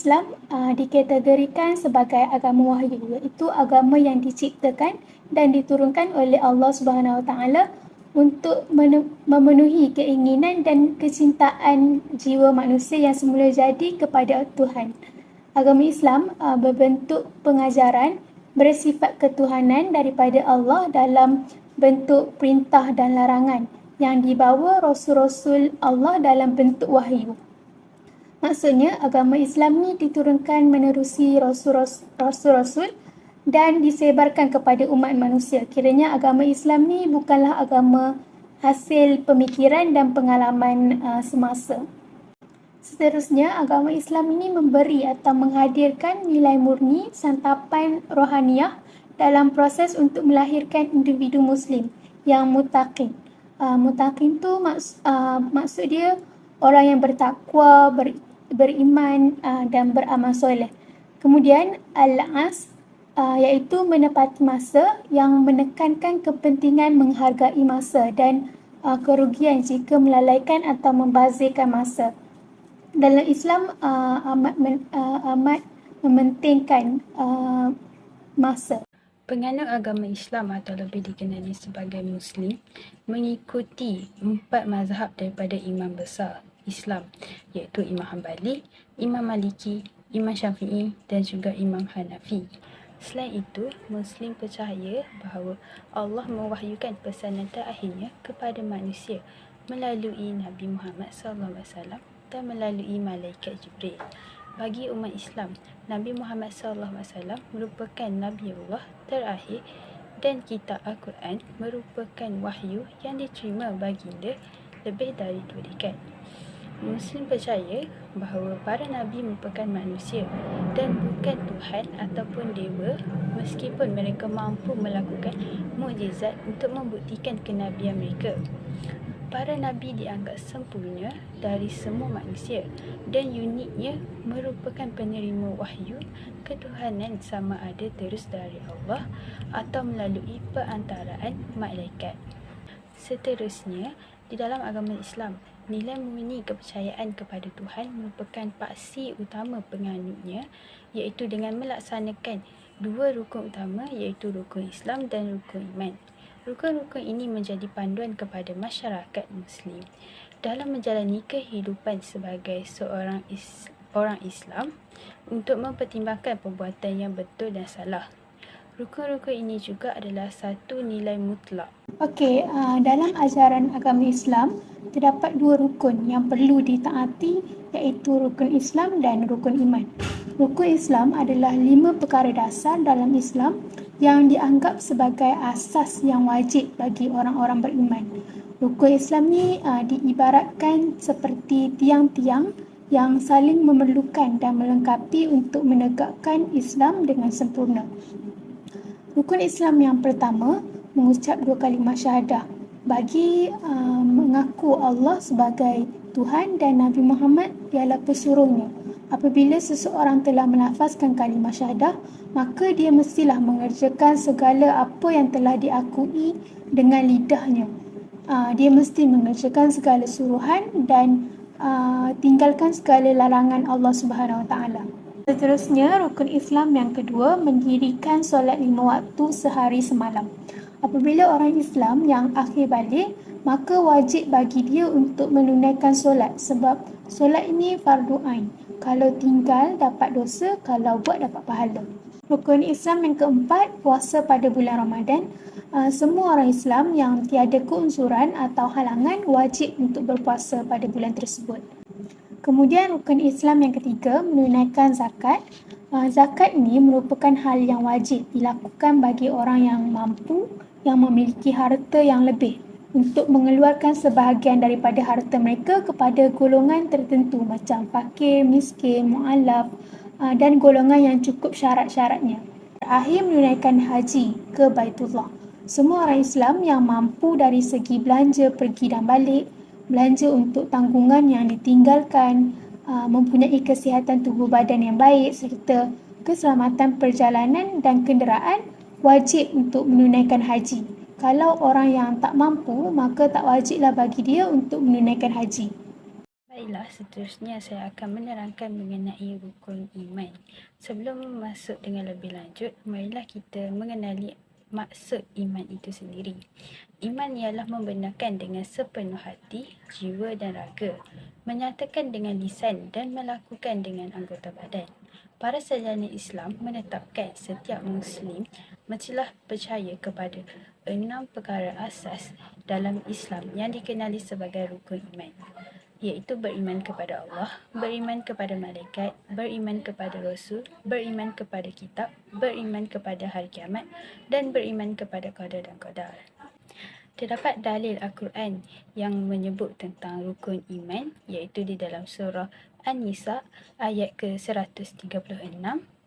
Islam dikategorikan sebagai agama wahyu, iaitu agama yang diciptakan dan diturunkan oleh Allah Subhanahu Wa Taala untuk memenuhi keinginan dan kecintaan jiwa manusia yang semula jadi kepada Tuhan. Agama Islam berbentuk pengajaran bersifat ketuhanan daripada Allah dalam bentuk perintah dan larangan yang dibawa Rasul-Rasul Allah dalam bentuk wahyu. Maksudnya, agama Islam ni diturunkan menerusi Rasul-Rasul dan disebarkan kepada umat manusia. Kiranya agama Islam ni bukanlah agama hasil pemikiran dan pengalaman semasa. Seterusnya, agama Islam ini memberi atau menghadirkan nilai murni santapan rohaniah dalam proses untuk melahirkan individu Muslim yang mutaqin. Mutaqin tu maksud dia orang yang bertakwa, beriman dan beramal soleh. Kemudian al-as iaitu menepati masa yang menekankan kepentingan menghargai masa dan kerugian jika melalaikan atau membazirkan masa. Dalam Islam amat mementingkan masa. Penganut agama Islam atau lebih dikenali sebagai Muslim mengikuti 4 mazhab daripada imam besar Islam, iaitu Imam Hanbali, Imam Maliki, Imam Syafi'i dan juga Imam Hanafi. Selain itu, Muslim percaya bahawa Allah mewahyukan pesanan terakhirnya kepada manusia melalui Nabi Muhammad SAW dan melalui Malaikat Jibril. Bagi umat Islam, Nabi Muhammad SAW merupakan Nabi Allah terakhir dan kitab Al-Quran merupakan wahyu yang diterima baginda lebih dari 2 dekad. Muslim percaya bahawa para Nabi merupakan manusia dan bukan Tuhan ataupun dewa, meskipun mereka mampu melakukan mukjizat untuk membuktikan kenabian mereka. Para Nabi dianggap sempurna dari semua manusia dan uniknya merupakan penerima wahyu ketuhanan sama ada terus dari Allah atau melalui perantaraan malaikat. Seterusnya, di dalam agama Islam, nilai murni kepercayaan kepada Tuhan merupakan paksi utama penganutnya, iaitu dengan melaksanakan 2 rukun utama, iaitu rukun Islam dan rukun iman. Rukun-rukun ini menjadi panduan kepada masyarakat Muslim dalam menjalani kehidupan sebagai seorang orang Islam untuk mempertimbangkan perbuatan yang betul dan salah. Rukun-rukun ini juga adalah satu nilai mutlak. Okey, dalam ajaran agama Islam terdapat 2 rukun yang perlu ditaati, iaitu rukun Islam dan rukun iman. Rukun Islam adalah 5 perkara dasar dalam Islam yang dianggap sebagai asas yang wajib bagi orang-orang beriman. Rukun Islam ni diibaratkan seperti tiang-tiang yang saling memerlukan dan melengkapi untuk menegakkan Islam dengan sempurna. Rukun Islam yang pertama mengucap 2 kalimah syahadah bagi mengaku Allah sebagai Tuhan dan Nabi Muhammad ialah pesuruhnya. Apabila seseorang telah melafazkan kalimah syahadah, maka dia mestilah mengerjakan segala apa yang telah diakui dengan lidahnya. Dia mesti mengerjakan segala suruhan dan tinggalkan segala larangan Allah Subhanahu Wa Taala. Seterusnya, rukun Islam yang kedua mendirikan solat 5 waktu sehari semalam. Apabila orang Islam yang akhir balik, maka wajib bagi dia untuk menunaikan solat sebab solat ini fardu ain. Kalau tinggal dapat dosa, kalau buat dapat pahala. Rukun Islam yang keempat, puasa pada bulan Ramadan. Semua orang Islam yang tiada keunsuran atau halangan wajib untuk berpuasa pada bulan tersebut. Kemudian rukun Islam yang ketiga, menunaikan zakat. Zakat ini merupakan hal yang wajib dilakukan bagi orang yang mampu, yang memiliki harta yang lebih, untuk mengeluarkan sebahagian daripada harta mereka kepada golongan tertentu macam fakir, miskin, mu'alaf dan golongan yang cukup syarat-syaratnya. Terakhir, menunaikan haji ke Baitullah. Semua orang Islam yang mampu dari segi belanja pergi dan balik, belanja untuk tanggungan yang ditinggalkan, mempunyai kesihatan tubuh badan yang baik serta keselamatan perjalanan dan kenderaan, wajib untuk menunaikan haji. Kalau orang yang tak mampu, maka tak wajiblah bagi dia untuk menunaikan haji. Baiklah, seterusnya saya akan menerangkan mengenai rukun Sebelum masuk dengan lebih lanjut, marilah kita mengenali maksud iman itu sendiri. Iman ialah membenarkan dengan sepenuh hati, jiwa dan raga, menyatakan dengan lisan dan melakukan dengan anggota badan. Para sarjana Islam menetapkan setiap Muslim mestilah percaya kepada 6 perkara asas dalam Islam yang dikenali sebagai rukun iman, iaitu beriman kepada Allah, beriman kepada malaikat, beriman kepada Rasul, beriman kepada kitab, beriman kepada hari kiamat, dan beriman kepada qadar dan qadar. Terdapat dalil Al-Quran yang menyebut tentang rukun iman, iaitu di dalam surah An-Nisa ayat ke-136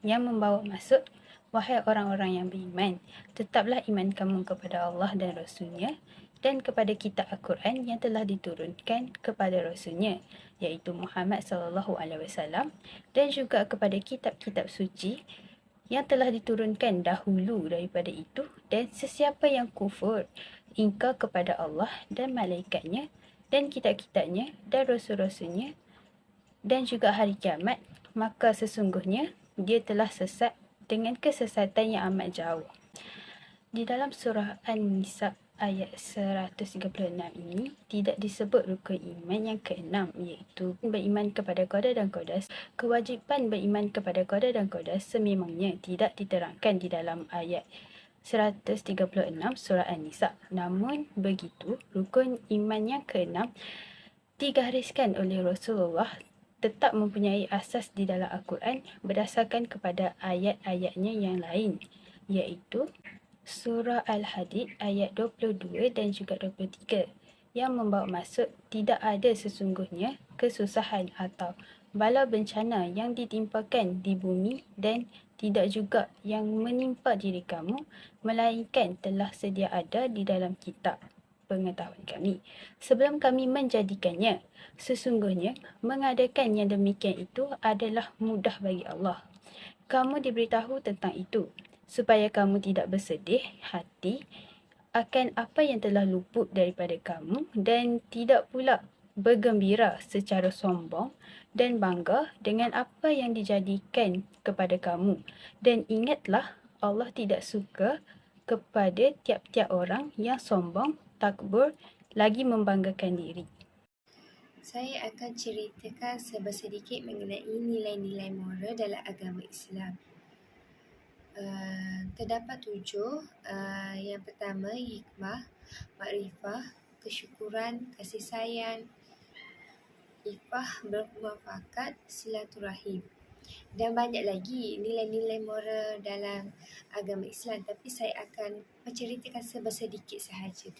yang membawa maksud, wahai orang-orang yang beriman, tetaplah iman kamu kepada Allah dan Rasulnya dan kepada kitab Al-Quran yang telah diturunkan kepada Rasulnya, iaitu Muhammad SAW, dan juga kepada kitab-kitab suci yang telah diturunkan dahulu daripada itu, dan sesiapa yang kufur, ingkar kepada Allah dan malaikatnya dan kitab-kitabnya dan rasul-rasulnya dan juga hari kiamat, maka sesungguhnya dia telah sesat dengan kesesatan yang amat jauh. Di dalam surah An-Nisa ayat 136 ini tidak disebut rukun iman yang keenam, iaitu beriman kepada qadar dan qadar. Kewajipan beriman kepada qadar dan qadar sememangnya tidak diterangkan di dalam ayat 136 surah An-Nisa. Namun begitu, rukun iman yang keenam digariskan oleh Rasulullah tetap mempunyai asas di dalam Al-Quran berdasarkan kepada ayat-ayatnya yang lain, iaitu Surah Al-Hadid ayat 22 dan juga 23 yang membawa maksud tidak ada sesungguhnya kesusahan atau bala bencana yang ditimpakan di bumi dan tidak juga yang menimpa diri kamu, melainkan telah sedia ada di dalam kitab pengetahuan kami sebelum kami menjadikannya. Sesungguhnya mengadakan yang demikian itu adalah mudah bagi Allah. Kamu diberitahu tentang itu supaya kamu tidak bersedih hati akan apa yang telah luput daripada kamu dan tidak pula bergembira secara sombong dan bangga dengan apa yang dijadikan kepada kamu. Dan ingatlah, Allah tidak suka kepada tiap-tiap orang yang sombong, takbur, lagi membanggakan diri. Saya akan ceritakan sedikit mengenai nilai-nilai moral dalam agama Islam. Terdapat 7. Yang pertama, hikmah, makrifah, kesyukuran, kasih sayang, ifah, bermuafakat, silaturahim. Dan banyak lagi nilai-nilai moral dalam agama Islam, tapi saya akan menceritakan sedikit sahaja.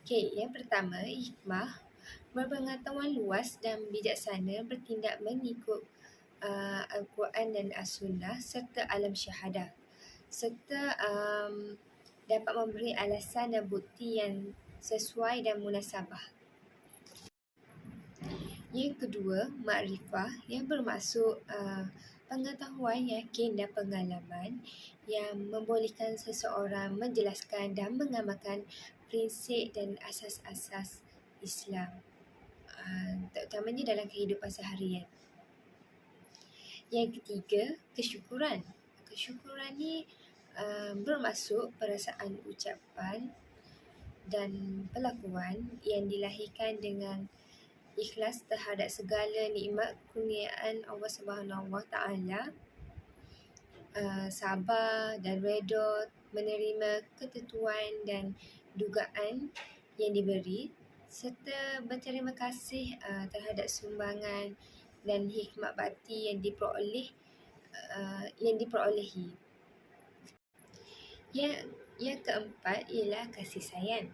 Okey, yang pertama, hikmah, berpengetahuan luas dan bijaksana, bertindak mengikut Al-Quran dan As-Sunnah serta alam syahadah, serta dapat memberi alasan dan bukti yang sesuai dan munasabah. Yang kedua, makrifah, yang bermaksud pengetahuan, yakin dan pengalaman yang membolehkan seseorang menjelaskan dan mengamalkan prinsip dan asas-asas Islam, terutamanya dalam kehidupan seharian. Yang ketiga, kesyukuran. Kesyukuran ni bermaksud perasaan ucapan dan perlakuan yang dilahirkan dengan ikhlas terhadap segala nikmat kurniaan Allah Subhanahu Wa Taala, sabar dan redha menerima ketentuan dan dugaan yang diberi, serta berterima kasih terhadap sumbangan dan hikmat bakti yang diperolehi. Yang keempat ialah kasih sayang.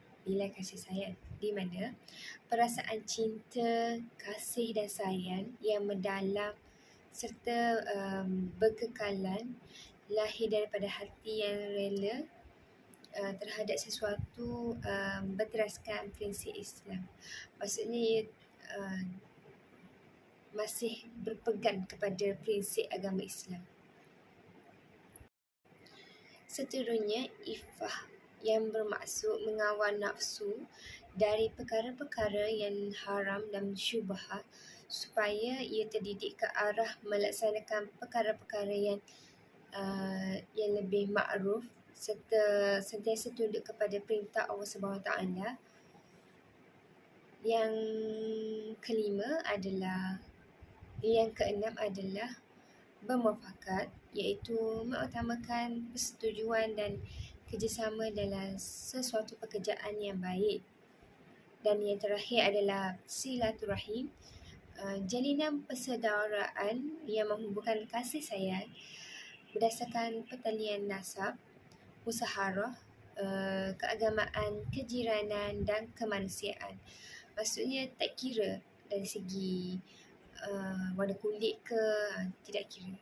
Di mana perasaan cinta, kasih dan sayang yang mendalam serta berkekalan lahir daripada hati yang rela terhadap sesuatu berteraskan prinsip Islam. Maksudnya ia masih berpegang kepada prinsip agama Islam. Seterusnya, ifah, yang bermaksud mengawal nafsu dari perkara-perkara yang haram dan syubhat supaya ia terdidik ke arah melaksanakan perkara-perkara yang lebih ma'ruf serta sentiasa tunduk kepada perintah Allah Subhanahu Wa Taala. Yang keenam adalah bermuafakat, iaitu mengutamakan persetujuan dan kerjasama dalam sesuatu pekerjaan yang baik. Dan yang terakhir adalah silaturahim, jalinan persaudaraan yang menghubungkan kasih sayang berdasarkan pertalian nasab, musaharah, keagamaan, kejiranan dan kemanusiaan. Maksudnya tak kira dari segi warna kulit ke, tidak kira.